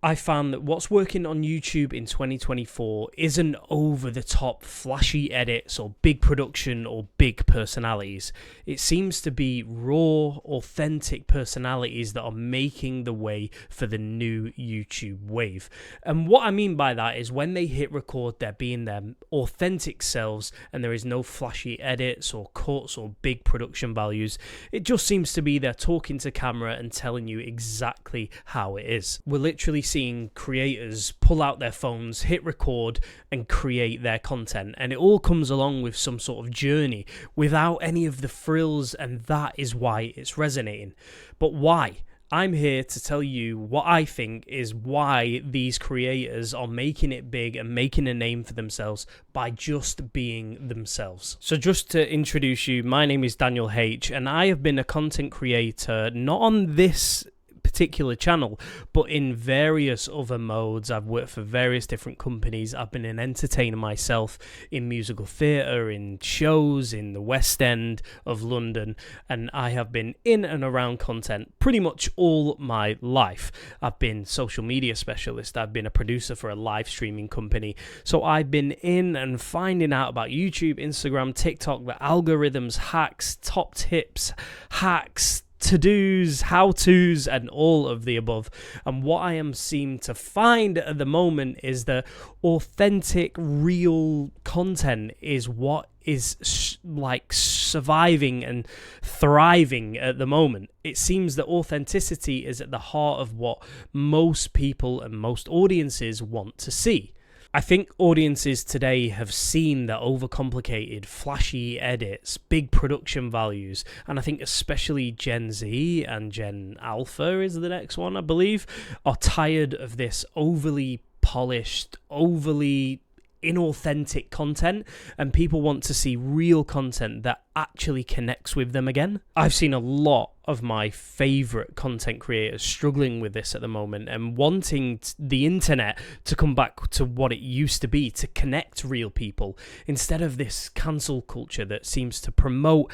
I found that what's working on YouTube in 2024 isn't over-the-top flashy edits or big production or big personalities. It seems to be raw, authentic personalities that are making the way for the new YouTube wave. And what I mean by that is when they hit record, they're being their authentic selves and there is no flashy edits or cuts or big production values. It just seems to be they're talking to camera and telling you exactly how it is. We're literally seeing creators pull out their phones, hit record, and create their content. And it all comes along with some sort of journey without any of the frills, and that is why it's resonating. But why? I'm here to tell you what I think is why these creators are making it big and making a name for themselves by just being themselves. So just to introduce you, my name is Daniel H, and I have been a content creator not on this particular channel, but in various other modes. I've worked for various different companies. I've been an entertainer myself in musical theatre, in shows in the West End of London, and I have been in and around content pretty much all my life. I've been social media specialist. I've been a producer for a live streaming company. So I've been in and finding out about YouTube, Instagram, TikTok, the algorithms, hacks, top tips, hacks, to-dos, how-tos, and all of the above. And what I am seeming to find at the moment is that authentic, real content is what is like surviving and thriving at the moment. It seems that authenticity is at the heart of what most people and most audiences want to see. I think audiences today have seen the overcomplicated, flashy edits, big production values, and I think especially Gen Z and Gen Alpha is the next one, I believe, are tired of this overly polished, overly inauthentic content, and people want to see real content that actually connects with them again. I've seen a lot of my favorite content creators struggling with this at the moment and wanting the internet to come back to what it used to be, to connect real people, instead of this cancel culture that seems to promote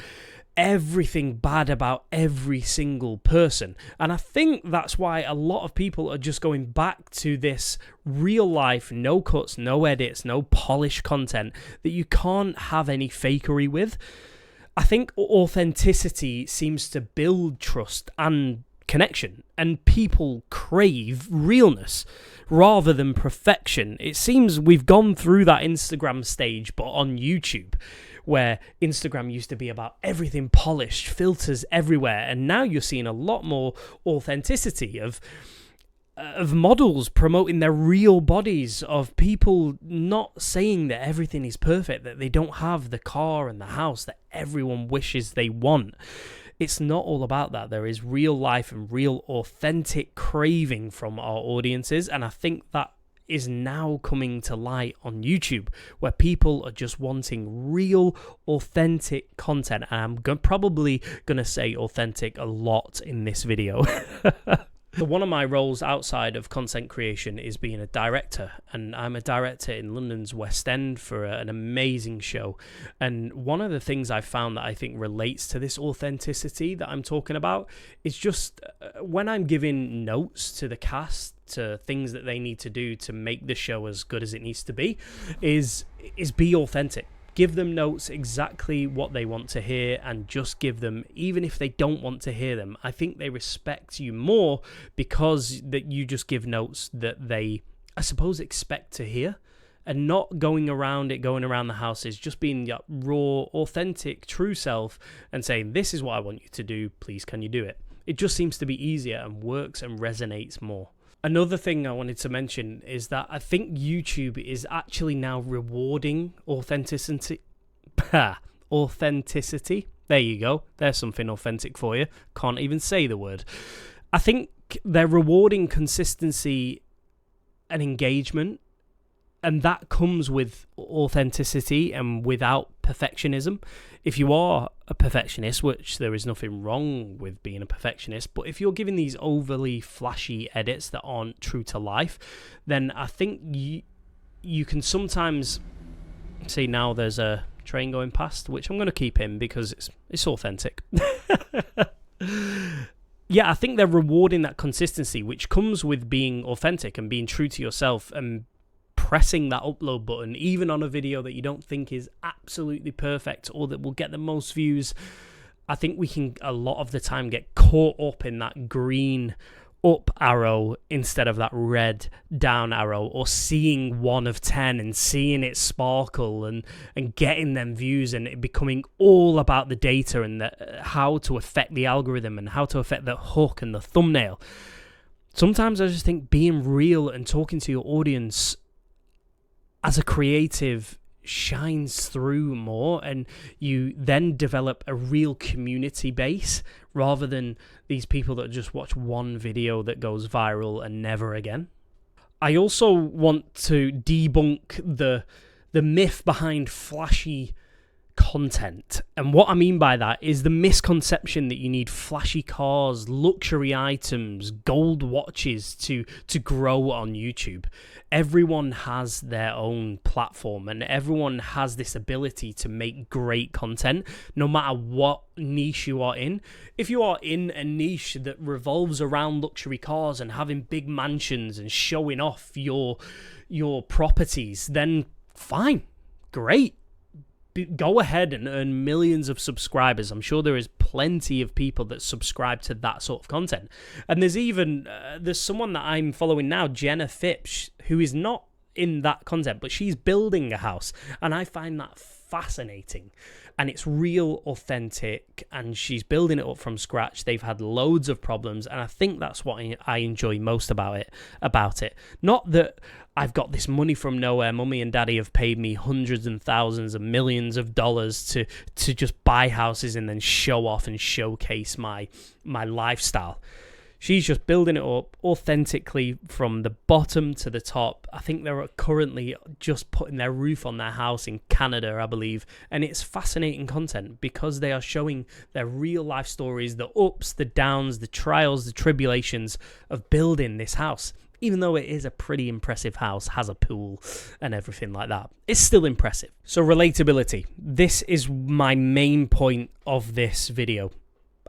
everything bad about every single person. And I think that's why a lot of people are just going back to this real life, no cuts, no edits, no polished content that you can't have any fakery with. I think authenticity seems to build trust and connection, and people crave realness rather than perfection. It seems we've gone through that Instagram stage, but on YouTube, where Instagram used to be about everything polished, filters everywhere, and now you're seeing a lot more authenticity of models promoting their real bodies, of people not saying that everything is perfect, that they don't have the car and the house that everyone wishes they want. It's not all about that. There is real life and real authentic craving from our audiences, and I think that is now coming to light on YouTube, where people are just wanting real, authentic content. And I'm probably going to say authentic a lot in this video. So one of my roles outside of content creation is being a director, and I'm a director in London's West End for an amazing show. And one of the things I've found that I think relates to this authenticity that I'm talking about is just when I'm giving notes to the cast, to things that they need to do to make the show as good as it needs to be, is be authentic. Give them notes exactly what they want to hear, and just give them, even if they don't want to hear them. I think they respect you more because that you just give notes that they, I suppose, expect to hear, and not going around the houses, just being your raw, authentic, true self and saying, this is what I want you to do, please can you do it? It just seems to be easier and works and resonates more. Another thing I wanted to mention is that I think YouTube is actually now rewarding authenticity. Authenticity. There you go. There's something authentic for you. Can't even say the word. I think they're rewarding consistency and engagement, and that comes with authenticity and without perfectionism. If you are a perfectionist, which there is nothing wrong with being a perfectionist, but if you're giving these overly flashy edits that aren't true to life, then I think you can sometimes see, now there's a train going past, which I'm going to keep in because it's authentic. yeah, I think they're rewarding that consistency, which comes with being authentic and being true to yourself and pressing that upload button, even on a video that you don't think is absolutely perfect or that will get the most views. I think we can, a lot of the time, get caught up in that green up arrow instead of that red down arrow, or seeing 1 of 10 and seeing it sparkle and getting them views, and it becoming all about the data and how to affect the algorithm and how to affect the hook and the thumbnail. Sometimes I just think being real and talking to your audience as a creative shines through more, and you then develop a real community base rather than these people that just watch one video that goes viral and never again. I also want to debunk the myth behind flashy content. And what I mean by that is the misconception that you need flashy cars, luxury items, gold watches to grow on YouTube. Everyone has their own platform and everyone has this ability to make great content, no matter what niche you are in. If you are in a niche that revolves around luxury cars and having big mansions and showing off your properties, then fine, great. Go ahead and earn millions of subscribers. I'm sure there is plenty of people that subscribe to that sort of content. And there's even, there's someone that I'm following now, Jenna Phipps, who is not in that content, but she's building a house. And I find that fascinating. And it's real, authentic, and she's building it up from scratch. They've had loads of problems, and I think that's what I enjoy most about it. Not that I've got this money from nowhere. Mummy and daddy have paid me hundreds and thousands and millions of dollars to just buy houses and then show off and showcase my lifestyle. She's just building it up authentically from the bottom to the top. I think they're currently just putting their roof on their house in Canada, I believe. And it's fascinating content because they are showing their real life stories, the ups, the downs, the trials, the tribulations of building this house. Even though it is a pretty impressive house, has a pool and everything like that, it's still impressive. So relatability. This is my main point of this video.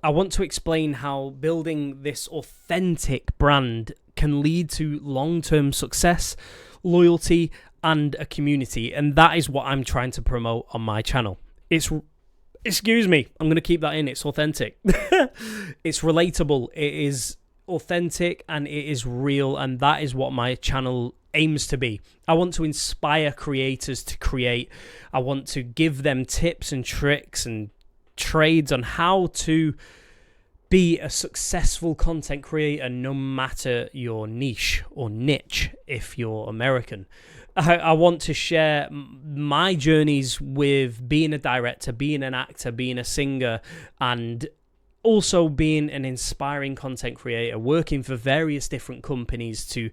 I want to explain how building this authentic brand can lead to long-term success, loyalty, and a community. And that is what I'm trying to promote on my channel. Excuse me, I'm going to keep that in. It's authentic. It's relatable. It is authentic and it is real. And that is what my channel aims to be. I want to inspire creators to create. I want to give them tips and tricks and trades on how to be a successful content creator, no matter your niche or niche if you're American. I want to share my journeys with being a director, being an actor, being a singer, and also being an inspiring content creator, working for various different companies to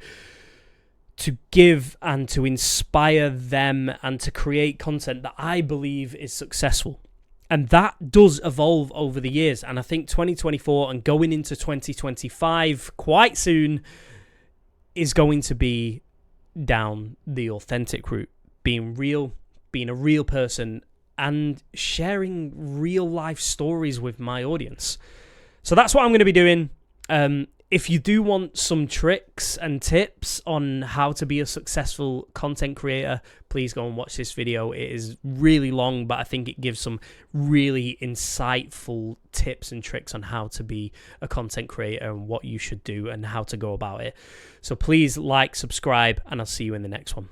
give and to inspire them and to create content that I believe is successful. And that does evolve over the years. And I think 2024 and going into 2025 quite soon is going to be down the authentic route. Being real, being a real person, and sharing real life stories with my audience. So that's what I'm going to be doing. If you do want some tricks and tips on how to be a successful content creator, please go and watch this video. It is really long, but I think it gives some really insightful tips and tricks on how to be a content creator and what you should do and how to go about it. So please like, subscribe, and I'll see you in the next one.